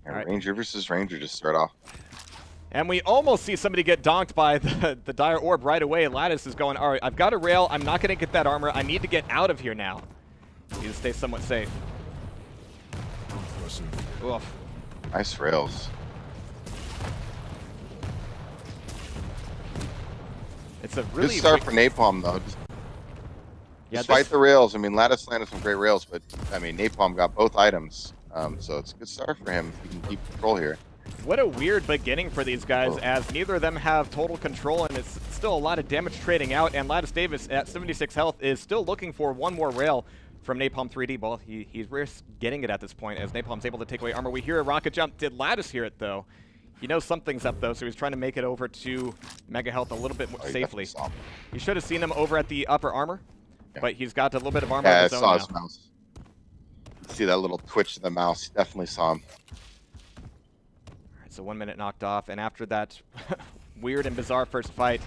All right. Ranger versus Ranger to start off. And we almost see somebody get donked by the Dire Orb right away. Lattice is going, all right, I've got a rail. I'm not going to get that armor. I need to get out of here now. Need to stay somewhat safe. Oof. Nice rails. It's a really good start for Napalm, though. Despite the rails, I mean, Lattice landed some great rails, but, I mean, Napalm got both items. So it's a good start for him if he can keep control here. What a weird beginning for these guys, as neither of them have total control, and it's still a lot of damage trading out, and latisdavis at 76 health is still looking for one more rail from Napalm3D. Well, he's risks getting it at this point, as Napalm's able to take away armor. We hear a rocket jump. Did Lattice hear it, though? He knows something's up, though, so he's trying to make it over to Mega Health a little bit more safely. He should have seen him over at the upper armor, but he's got a little bit of armor of his own now. I saw his mouse. See that little twitch of the mouse. Definitely saw him. So 1 minute knocked off, and after that weird and bizarre first fight,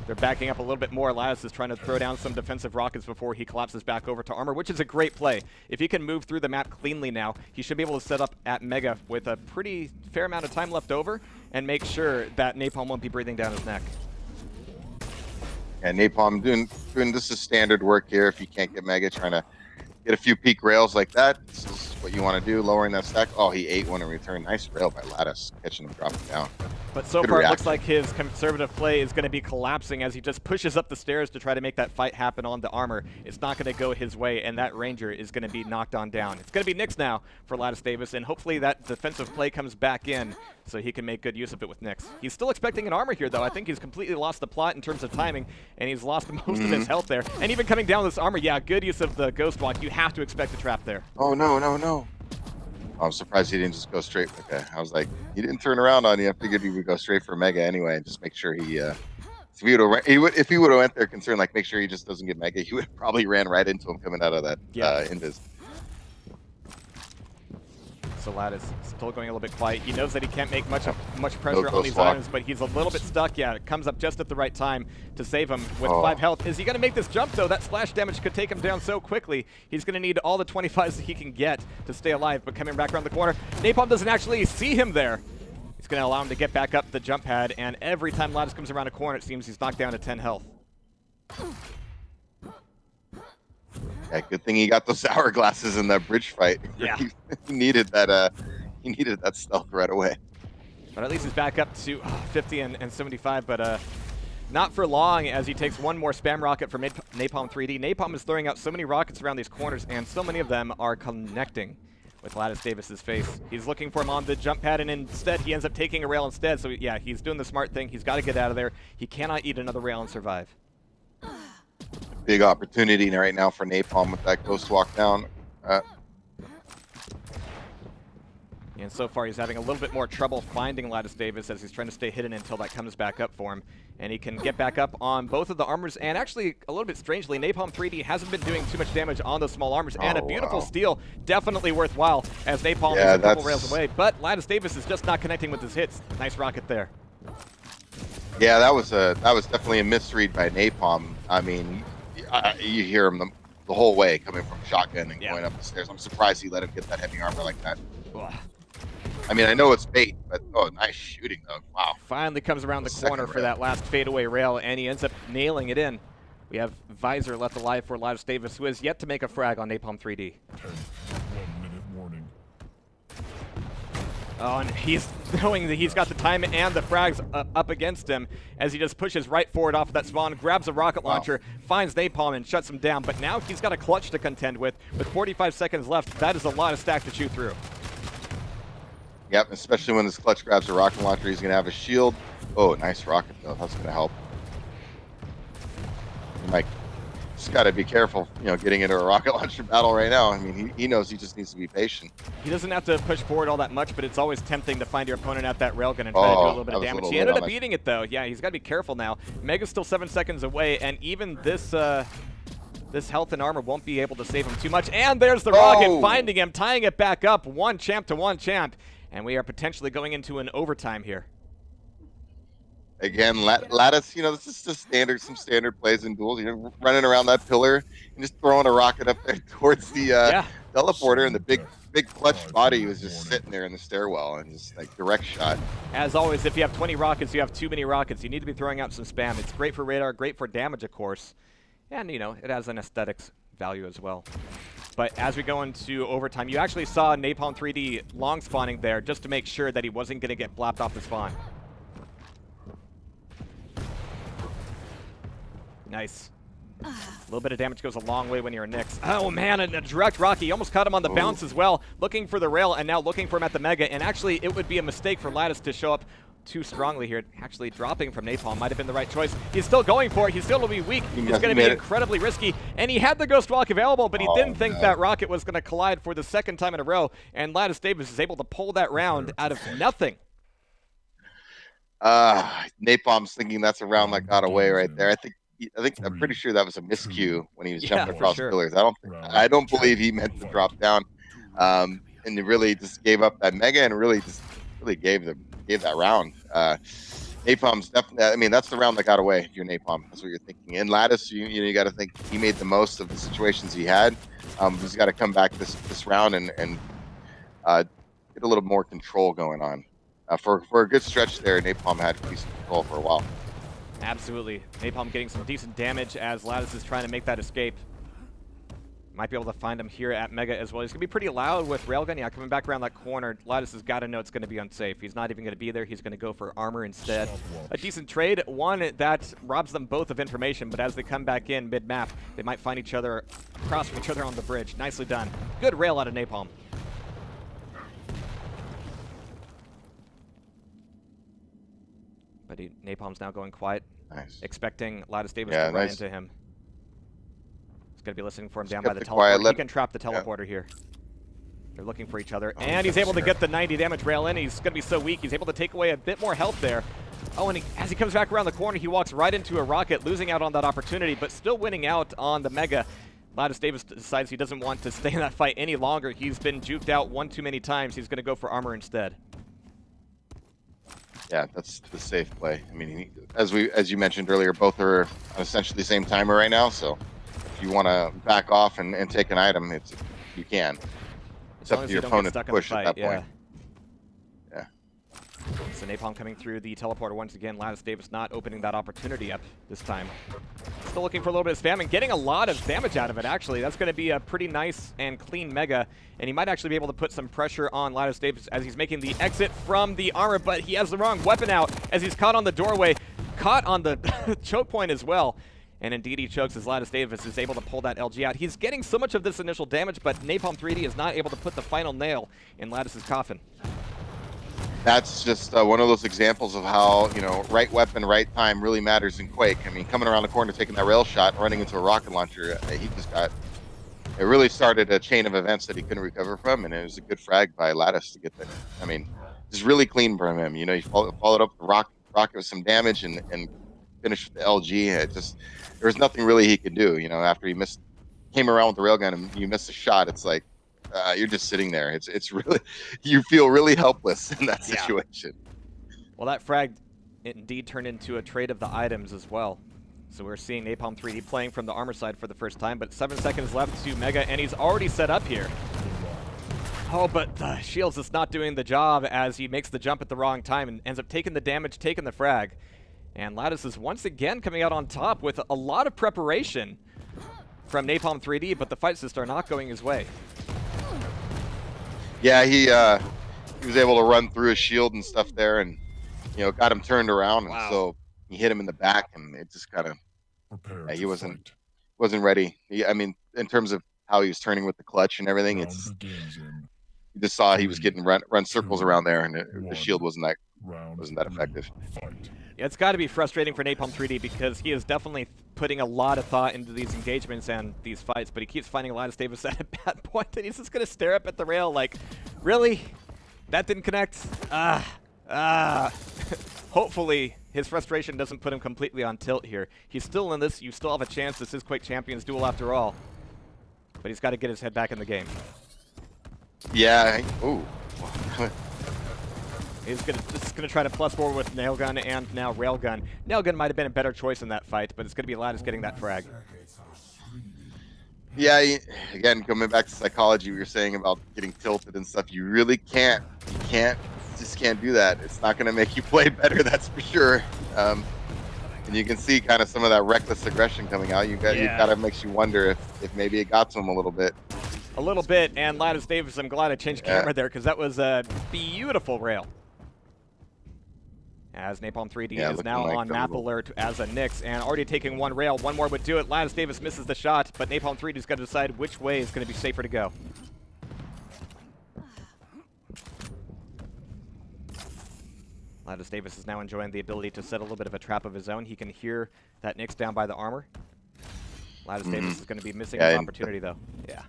they're backing up a little bit more. Lattice is trying to throw down some defensive rockets before he collapses back over to armor, which is a great play. If he can move through the map cleanly now, he should be able to set up at Mega with a pretty fair amount of time left over and make sure that Napalm won't be breathing down his neck. And Napalm doing this is standard work here. If you can't get Mega, trying to get a few peak rails like that. This is what you want to do, lowering that stack. Oh, he ate one in return. Nice rail by Lattice, catching him dropping down. But so far, it looks like his conservative play is going to be collapsing as he just pushes up the stairs to try to make that fight happen on the armor. It's not going to go his way, and that Ranger is going to be knocked on down. It's going to be Nyx now for latisdavis, and hopefully that defensive play comes back in so he can make good use of it with Nyx. He's still expecting an armor here, though. I think he's completely lost the plot in terms of timing, and he's lost most of his health there. And even coming down with this armor, yeah, good use of the Ghost Walk. You have to expect a trap there. Oh, no, no, no. I'm surprised he didn't just go straight. Okay, I was like, he didn't turn around on you. I figured he would go straight for Mega anyway, and just make sure he. If he would have went there concerned, like make sure he just doesn't get Mega, he would have probably ran right into him coming out of that invis. So Lattice still going a little bit quiet. He knows that he can't make much pressure on these items, but he's a little bit stuck. Yeah, it comes up just at the right time to save him with 5 health. Is he going to make this jump, though? That splash damage could take him down so quickly. He's going to need all the 25s that he can get to stay alive, but coming back around the corner, Napalm doesn't actually see him there. He's going to allow him to get back up the jump pad, and every time Lattice comes around a corner, it seems he's knocked down to 10 health. Yeah, good thing he got those hourglasses in that bridge fight. Yeah. he needed that. He needed that stealth right away. But at least he's back up to 50 and 75. But not for long, as he takes one more spam rocket from Napalm3D. Napalm is throwing out so many rockets around these corners, and so many of them are connecting with latisdavis's face. He's looking for him on the jump pad, and instead he ends up taking a rail instead. So yeah, he's doing the smart thing. He's got to get out of there. He cannot eat another rail and survive. Big opportunity right now for Napalm with that ghost walk down. And so far he's having a little bit more trouble finding latisdavis as he's trying to stay hidden until that comes back up for him. And he can get back up on both of the armors, and actually, a little bit strangely, Napalm3D hasn't been doing too much damage on those small armors, and a beautiful steal, definitely worthwhile, as Napalm is a couple rails away. But latisdavis is just not connecting with his hits. Nice rocket there. Yeah, that was definitely a misread by Napalm. I mean, you hear him the whole way coming from shotgun and going up the stairs. I'm surprised he let him get that heavy armor like that. Ugh. I mean, I know it's bait, but nice shooting though. Wow. Finally comes around the corner for that last fadeaway rail, and he ends up nailing it in. We have Visor left alive for latisdavis, who has yet to make a frag on Napalm3D. 1-minute warning. Oh, and he's knowing that he's got the time and the frags up against him as he just pushes right forward off of that spawn, grabs a rocket launcher, finds Napalm and shuts him down. But now he's got a clutch to contend with. With 45 seconds left, that is a lot of stack to chew through. Yep, especially when this clutch grabs a rocket launcher, he's going to have a shield. Oh, nice rocket, though. That's going to help. You might just got to be careful, getting into a rocket launcher battle right now. I mean, he knows he just needs to be patient. He doesn't have to push forward all that much, but it's always tempting to find your opponent at that railgun and try to do a little bit of damage. He ended up beating it, though. Yeah, he's got to be careful now. Mega's still 7 seconds away, and even this health and armor won't be able to save him too much. And there's the rocket, finding him, tying it back up. One champ to one champ. And we are potentially going into an overtime here. Again, Lattice, this is just some standard plays in duels. Running around that pillar and just throwing a rocket up there towards the teleporter, and the big clutch body was just sitting there in the stairwell and just like direct shot. As always, if you have 20 rockets, you have too many rockets. You need to be throwing out some spam. It's great for radar, great for damage, of course. And, you know, it has an aesthetics value as well. But as we go into overtime, you actually saw Napalm3D long spawning there just to make sure that he wasn't going to get blapped off the spawn. Nice. A little bit of damage goes a long way when you're a Nyx. Oh man, and a direct Rocky. Almost caught him on the bounce as well. Looking for the rail and now looking for him at the Mega. And actually, it would be a mistake for Lattice to show up too strongly here. Actually, dropping from Napalm might have been the right choice. He's still going for it. He's still going to be weak. It's going to be incredibly risky. And he had the Ghost Walk available, but he didn't think that rocket was going to collide for the second time in a row. And latisdavis is able to pull that round out of nothing. Napalm's thinking that's a round that got away right there. I'm pretty sure that was a miscue when he was jumping across pillars. I don't believe he meant to drop down. And he really just gave up that Mega and really gave that round. Napalm's definitely, I mean, that's the round that got away if you're Napalm. That's what you're thinking. And Lattice, you got to think he made the most of the situations he had. He's got to come back this round and get a little more control going on. For a good stretch there, Napalm had decent control for a while. Absolutely. Napalm getting some decent damage as Lattice is trying to make that escape. Might be able to find him here at Mega as well. He's going to be pretty loud with Railgun. Yeah, coming back around that corner. Lattice has got to know it's going to be unsafe. He's not even going to be there. He's going to go for armor instead. A decent trade. One that robs them both of information, but as they come back in mid-map, they might find each other, across from each other on the bridge. Nicely done. Good rail out of Napalm. But Napalm's now going quiet. Nice. Expecting latisdavis to run into him. He's going to be listening for him down by the teleporter. Quiet, he can trap the teleporter here. They're looking for each other. And he's able to get the 90 damage rail in. He's going to be so weak. He's able to take away a bit more health there. Oh, and as he comes back around the corner, he walks right into a rocket, losing out on that opportunity, but still winning out on the Mega. latisdavis decides he doesn't want to stay in that fight any longer. He's been juked out one too many times. He's going to go for armor instead. Yeah, that's the safe play. I mean, as you mentioned earlier, both are on essentially the same timer right now. So if you want to back off and take an item, you can. It's up to your opponent to push at that point. Yeah. So Napalm coming through the teleporter once again. latisdavis not opening that opportunity up this time. Still looking for a little bit of spam and getting a lot of damage out of it, actually. That's going to be a pretty nice and clean Mega. And he might actually be able to put some pressure on latisdavis as he's making the exit from the armor, but he has the wrong weapon out as he's caught on the doorway, caught on the choke point as well. And indeed he chokes as latisdavis is able to pull that LG out. He's getting so much of this initial damage, but Napalm3D is not able to put the final nail in Lattice's coffin. That's just one of those examples of how, right weapon, right time really matters in Quake. I mean, coming around the corner, taking that rail shot, and running into a rocket launcher, it really started a chain of events that he couldn't recover from, and it was a good frag by Lattice to get there. I mean, it's really clean from him. He followed up the rocket with some damage and finished with the LG. There was nothing really he could do, after he came around with the railgun and you missed a shot. It's like, you're just sitting there. It's really, you feel really helpless in that situation. Well, that frag indeed turned into a trade of the items as well. So we're seeing Napalm3D playing from the armor side for the first time, but 7 seconds left to Mega, and he's already set up here. Oh, but the shields is not doing the job as he makes the jump at the wrong time and ends up taking the damage, taking the frag. And Lattice is once again coming out on top with a lot of preparation from Napalm3D, but the fights just are not going his way. Yeah, he was able to run through his shield and stuff there, and got him turned around, and so he hit him in the back, and it just kind of he wasn't ready. I mean, in terms of how he was turning with the clutch and everything, you just saw he was getting run circles around there, and the shield wasn't that effective. Yeah, it's got to be frustrating for Napalm3D because he is definitely putting a lot of thought into these engagements and these fights, but he keeps finding latisdavis at a bad point, and he's just going to stare up at the rail like, really? That didn't connect? Hopefully, his frustration doesn't put him completely on tilt here. He's still in this. You still have a chance. This is Quake Champions DueL after all. But he's got to get his head back in the game. Yeah. Ooh. He's just gonna try to plus forward with Nailgun and now Railgun. Nailgun might have been a better choice in that fight, but it's gonna be Lattice getting that frag. Yeah, again, coming back to psychology, we were saying about getting tilted and stuff. You really can't. You can't. Just can't do that. It's not going to make you play better. That's for sure. And you can see kind of some of that reckless aggression coming out. You got to makes you wonder if maybe it got to him a little bit. A little bit, and latisdavis, I'm glad I changed camera there because that was a beautiful rail. As Napalm3D is now on map alert as a Nyx, and already taking one rail. One more would do it. latisdavis misses the shot, but Napalm3D is going to decide which way is going to be safer to go. latisdavis is now enjoying the ability to set a little bit of a trap of his own. He can hear that Nyx down by the armor. latisdavis is going to be missing his opportunity, though. Yeah.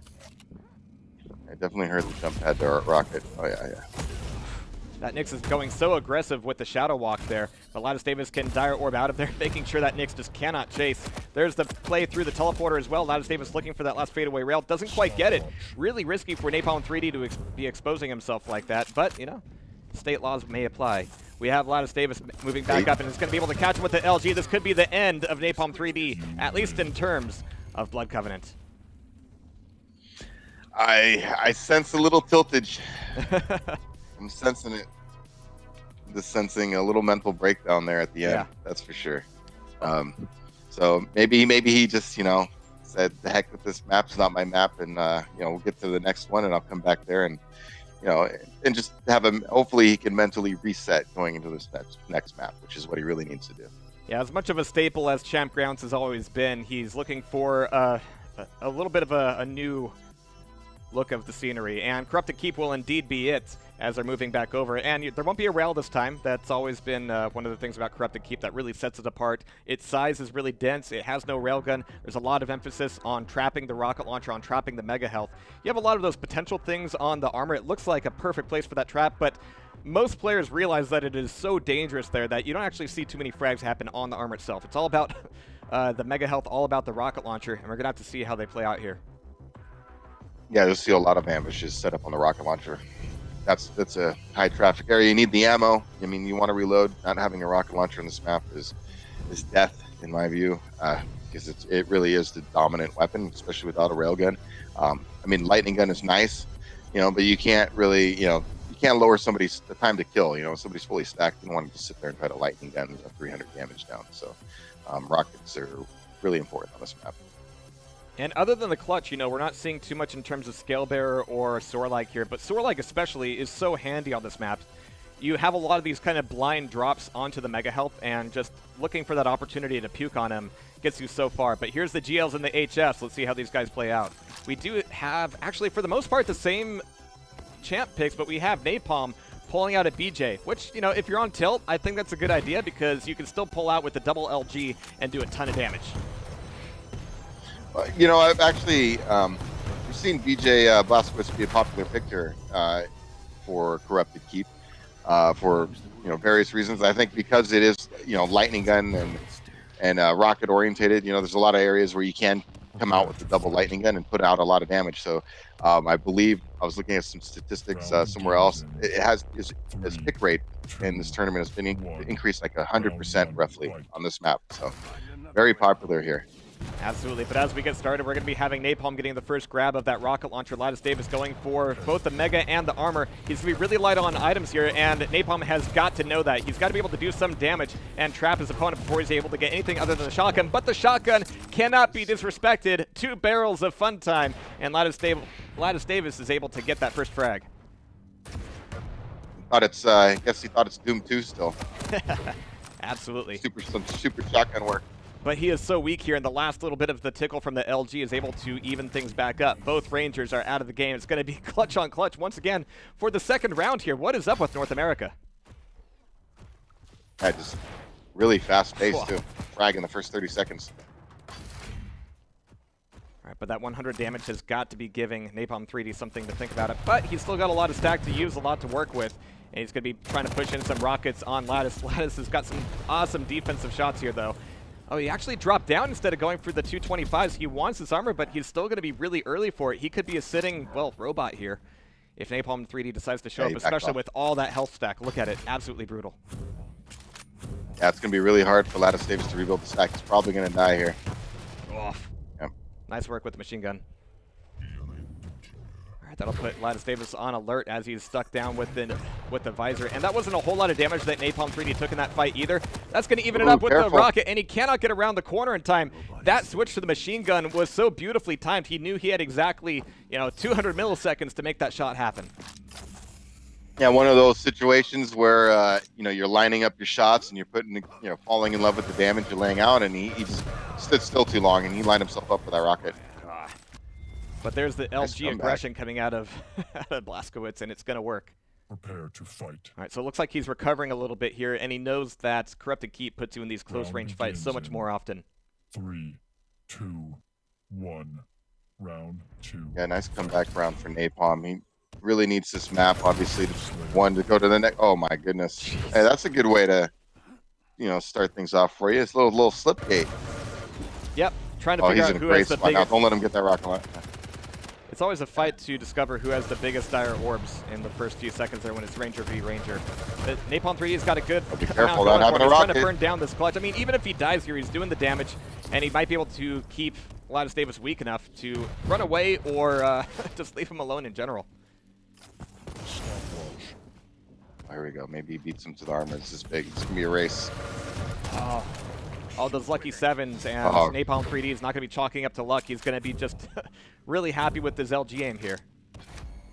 I definitely heard the jump pad to rocket. Oh, yeah. That Nyx is going so aggressive with the shadow walk there, but latisdavis can dire orb out of there, making sure that Nyx just cannot chase. There's the play through the teleporter as well. latisdavis looking for that last fadeaway rail. Doesn't quite get it. Really risky for Napalm3D to be exposing himself like that, but, you know, state laws may apply. We have latisdavis moving back up, and it's going to be able to catch him with the LG. This could be the end of Napalm3D, at least in terms of Blood Covenant. I sense a little tiltage. I'm sensing it. Just sensing a little mental breakdown there at the end. Yeah. That's for sure. So maybe he just, you know, said, the heck with this map's not my map, and you know, we'll get to the next one and I'll come back there and, you know, and just have him, hopefully he can mentally reset going into this next map, which is what he really needs to do. Yeah, as much of a staple as Champ Grounds has always been, he's looking for a little bit of a new look of the scenery, and Corrupted Keep will indeed be it as they're moving back over. And there won't be a rail this time. That's always been one of the things about Corrupted Keep that really sets it apart. Its size is really dense. It has no railgun. There's a lot of emphasis on trapping the rocket launcher, on trapping the mega health. You have a lot of those potential things on the armor. It looks like a perfect place for that trap, but most players realize that it is so dangerous there that you don't actually see too many frags happen on the armor itself. It's all about the mega health, all about the rocket launcher, and we're going to have to see how they play out here. Yeah, you'll see a lot of ambushes set up on the rocket launcher. That's a high traffic area. You need the ammo. I mean, you want to reload. Not having a rocket launcher on this map is death, in my view, because it really is the dominant weapon, especially without a railgun. I mean, lightning gun is nice, you know, but you can't really, you know, you can't lower the time to kill. You know, if somebody's fully stacked, you don't want to just sit there and try to lightning gun 300 damage down. So rockets are really important on this map. And other than the clutch, you know, we're not seeing too much in terms of Scale Bearer or Soar-like here, but Soar-like especially is so handy on this map. You have a lot of these kind of blind drops onto the Mega Health, and just looking for that opportunity to puke on him gets you so far. But here's the GLs and the HFs. Let's see how these guys play out. We do have, actually, for the most part, the same champ picks, but we have Napalm pulling out a BJ, which, you know, if you're on tilt, I think that's a good idea because you can still pull out with the double LG and do a ton of damage. You know, I've actually we've seen BJ Blazkowicz be a popular picker for Corrupted Keep for, you know, various reasons. I think because it is, you know, lightning gun and rocket orientated. You know, there's a lot of areas where you can come out with the double lightning gun and put out a lot of damage. So I believe I was looking at some statistics somewhere else. It has his pick rate in this tournament has been increased like 100% roughly on this map. So very popular here. Absolutely, but as we get started, we're going to be having Napalm getting the first grab of that rocket launcher. latisdavis going for both the Mega and the armor. He's going to be really light on items here, and Napalm has got to know that. He's got to be able to do some damage and trap his opponent before he's able to get anything other than the shotgun, but the shotgun cannot be disrespected. 2 barrels of fun time, and latisdavis is able to get that first frag. I guess he thought it's Doom 2 still. Absolutely. Some super shotgun work. But he is so weak here, and the last little bit of the tickle from the LG is able to even things back up. Both Rangers are out of the game. It's going to be clutch on clutch once again for the second round here. What is up with North America? Yeah, just really fast pace, too. Frag in the first 30 seconds. All right, but that 100 damage has got to be giving Napalm3D something to think about it. But he's still got a lot of stack to use, a lot to work with. And he's going to be trying to push in some rockets on Lattice. Lattice has got some awesome defensive shots here, though. Oh, he actually dropped down instead of going for the 225s. He wants his armor, but he's still going to be really early for it. He could be a sitting, well, robot here if Napalm3D decides to show up, especially with all that health stack. Look at it. Absolutely brutal. Yeah, it's going to be really hard for latisdavis to rebuild the stack. He's probably going to die here. Off. Yep. Nice work with the machine gun. That'll put latisdavis on alert as he's stuck down with the visor. And that wasn't a whole lot of damage that Napalm3D took in that fight either. That's going to even it up with the rocket, and he cannot get around the corner in time. That switch to the machine gun was so beautifully timed. He knew he had exactly, 200 milliseconds to make that shot happen. Yeah, one of those situations where you're lining up your shots and you're putting, falling in love with the damage you're laying out, and he just stood still too long and he lined himself up with that rocket. But there's the LG aggression coming out of Blazkowicz, and it's going to work. Prepare to fight. All right, so it looks like he's recovering a little bit here, and he knows that Corrupted Keep puts you in these close-range fights so much more often. 3, 2, 1. Round 2. Yeah, nice comeback round for Napalm. He really needs this map, obviously, to go to the next. Oh my goodness! Hey, that's a good way to, start things off for you. It's a little slip gate. Yep, trying to figure out who has the biggest. Now, don't let him get that rocket launcher. It's always a fight to discover who has the biggest dire orbs in the first few seconds there when it's Ranger v Ranger. But Napalm3D's got a good be careful about having a rocket. Trying to burn down this clutch. I mean, even if he dies here, he's doing the damage, and he might be able to keep latisdavis weak enough to run away or just leave him alone in general. There we go. Maybe he beats him to the armor. It's this big. It's going to be a race. All those lucky sevens, and Napalm3D is not going to be chalking up to luck. He's going to be just really happy with his LG aim here.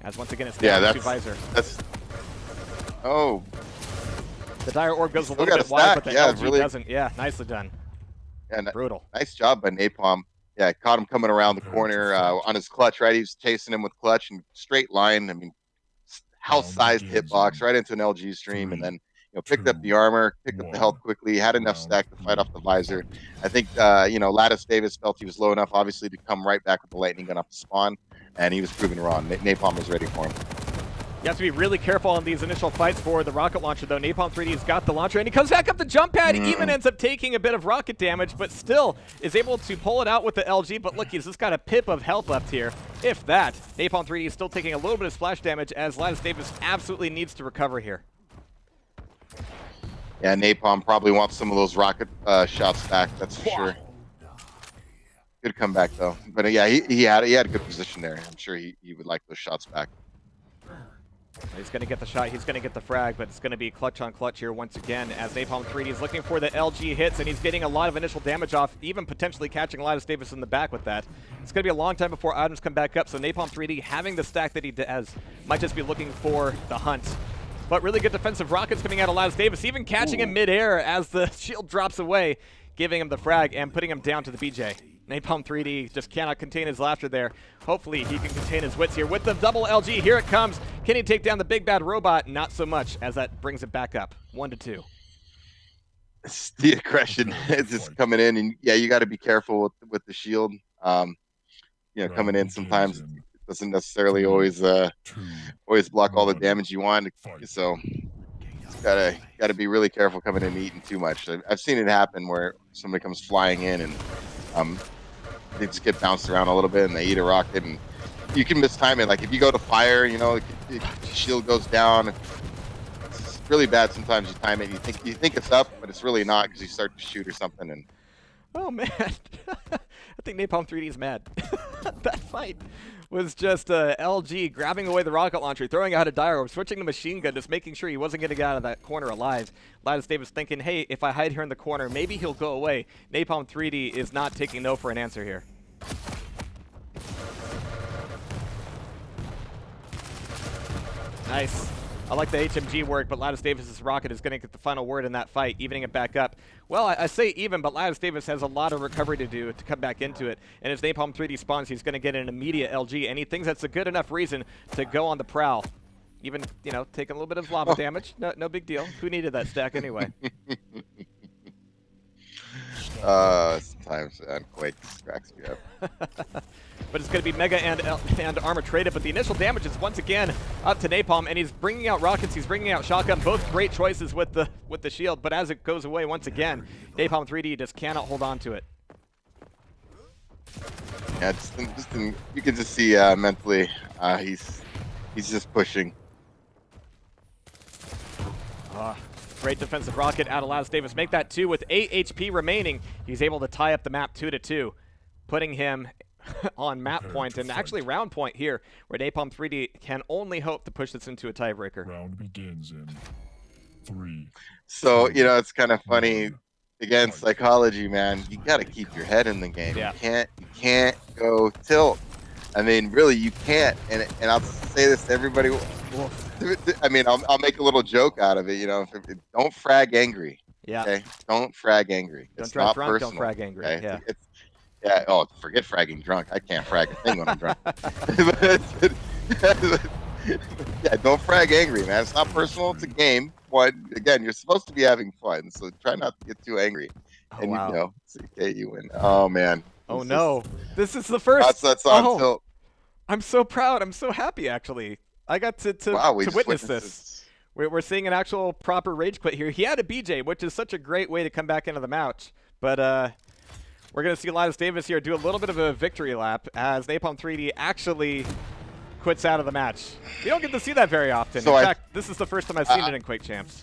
As once again, it's down to visor. The dire orb goes a little bit wide, but the LG really doesn't. Yeah, nicely done. Yeah, brutal. Nice job by Napalm. Yeah, caught him coming around the corner on his clutch, right? He was chasing him with clutch and straight line. I mean, house-sized hitbox right into an LG stream, and then picked up the armor, picked up the health quickly, had enough stack to fight off the visor. I think latisdavis felt he was low enough, obviously, to come right back with the lightning gun off the spawn, and he was proven wrong. Napalm was ready for him. You have to be really careful on these initial fights for the rocket launcher, though. Napalm3D's got the launcher, and he comes back up the jump pad. He even ends up taking a bit of rocket damage, but still is able to pull it out with the LG. But look, he's just got a pip of health left here. If that, Napalm3D is still taking a little bit of splash damage, as latisdavis absolutely needs to recover here. Yeah, Napalm probably wants some of those rocket shots back, that's for sure. Good comeback, though. But yeah, he had a good position there. I'm sure he would like those shots back. He's going to get the shot, he's going to get the frag, but it's going to be clutch on clutch here once again as Napalm3D is looking for the LG hits, and he's getting a lot of initial damage off, even potentially catching latisdavis in the back with that. It's going to be a long time before items come back up, so Napalm3D having the stack that he has might just be looking for the hunt. But really good defensive rockets coming out of latisdavis, even catching him midair as the shield drops away, giving him the frag and putting him down to the BJ. Napalm3D just cannot contain his laughter there. Hopefully he can contain his wits here with the double LG. Here it comes. Can he take down the big bad robot? Not so much, as that brings it back up 1-2. It's the aggression is just coming in, and yeah, you got to be careful with the shield. Coming in sometimes it doesn't necessarily always block all the damage you want. So gotta be really careful coming in and eating too much. I've seen it happen where somebody comes flying in and they just get bounced around a little bit and they eat a rocket, and you can mistime it. Like if you go to fire, the shield goes down. It's really bad sometimes. You time it, you think it's up, but it's really not because you start to shoot or something. And oh man, I think Napalm3D is mad. That fight was just LG grabbing away the rocket launcher, throwing out a dire orb, switching the machine gun, just making sure he wasn't going to get out of that corner alive. latisdavis thinking, hey, if I hide here in the corner, maybe he'll go away. Napalm3D is not taking no for an answer here. Nice. I like the HMG work, but latisdavis' rocket is going to get the final word in that fight, evening it back up. Well, I say even, but latisdavis has a lot of recovery to do to come back into it. And as Napalm3D spawns, he's going to get an immediate LG, and he thinks that's a good enough reason to go on the prowl. Even, taking a little bit of lava damage. No big deal. Who needed that stack anyway? Sometimes Quake cracks me up. But it's going to be Mega and Armor traded, but the initial damage is once again up to Napalm, and he's bringing out rockets, he's bringing out shotgun, both great choices with the shield, but as it goes away once again, Napalm3D just cannot hold on to it. Yeah, you can just see mentally, he's just pushing. Great defensive rocket out of latisdavis. Make that 2 with 8 HP remaining. He's able to tie up the map 2-2, putting him on map Prepare point to and actually fight. round point here, where Napalm3D can only hope to push this into a tiebreaker. Round begins in 3. So, 2, it's kind of funny. 1. Again, Fight. psychology, man. You got to keep your head in the game. Yeah. You can't go tilt. I mean, really, you can't. And I'll say this to everybody. I mean, I'll make a little joke out of it. Don't frag angry. Yeah. Okay. Don't frag angry. Don't It's drive not drunk, personal. don't frag angry. Okay? Yeah. Yeah. Oh, forget fragging drunk. I can't frag a thing when I'm drunk. Yeah, don't frag angry, man. It's not personal. It's a game. But again, you're supposed to be having fun, so try not to get too angry. Oh, And wow. it's okay, you win. Oh man. Oh This no. is- This is the first. That's on Oh, tilt. I'm so proud. I'm so happy, actually. I got to Wow, we to just witness witnessed this. We're seeing an actual proper rage quit here. He had a BJ, which is such a great way to come back into the match. But we're going to see latisdavis here do a little bit of a victory lap as Napalm3D actually quits out of the match. You don't get to see that very often. So In fact, this is the first time I've seen it in Quake Champs.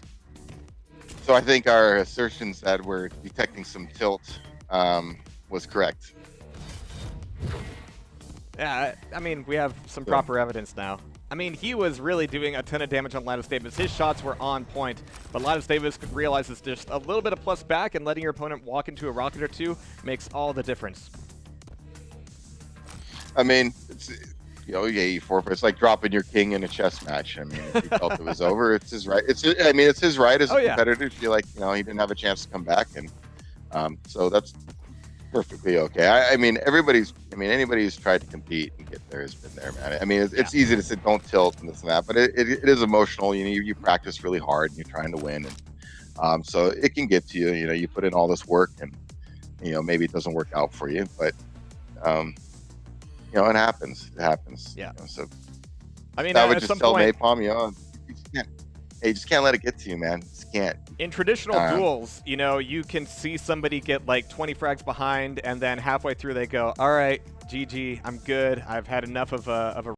So I think our assertions that we're detecting some tilt was correct. Yeah, I mean, we have some proper evidence now. I mean, he was really doing a ton of damage on latisdavis. His shots were on point, but latisdavis could realize it's just a little bit of plus back, and letting your opponent walk into a rocket or two makes all the difference. I mean, yeah, you forfeit. It's like dropping your king in a chess match. I mean, if he felt it was over, it's his right. It's his right as a competitor to feel like he didn't have a chance to come back, and so that's perfectly okay. I mean, anybody who's tried to compete and get there has been there, man. I mean, it's easy to say don't tilt and this and that, but it is emotional. You practice really hard and you're trying to win, and so it can get to you. You put in all this work, and maybe it doesn't work out for you, but it happens. It happens. Yeah. So I mean, I would at just some tell point, Napalm, you just can't let it get to you, man. You just can't. in traditional duels, you can see somebody get like 20 frags behind, and then halfway through they go, "All right, GG, I'm good. I've had enough of a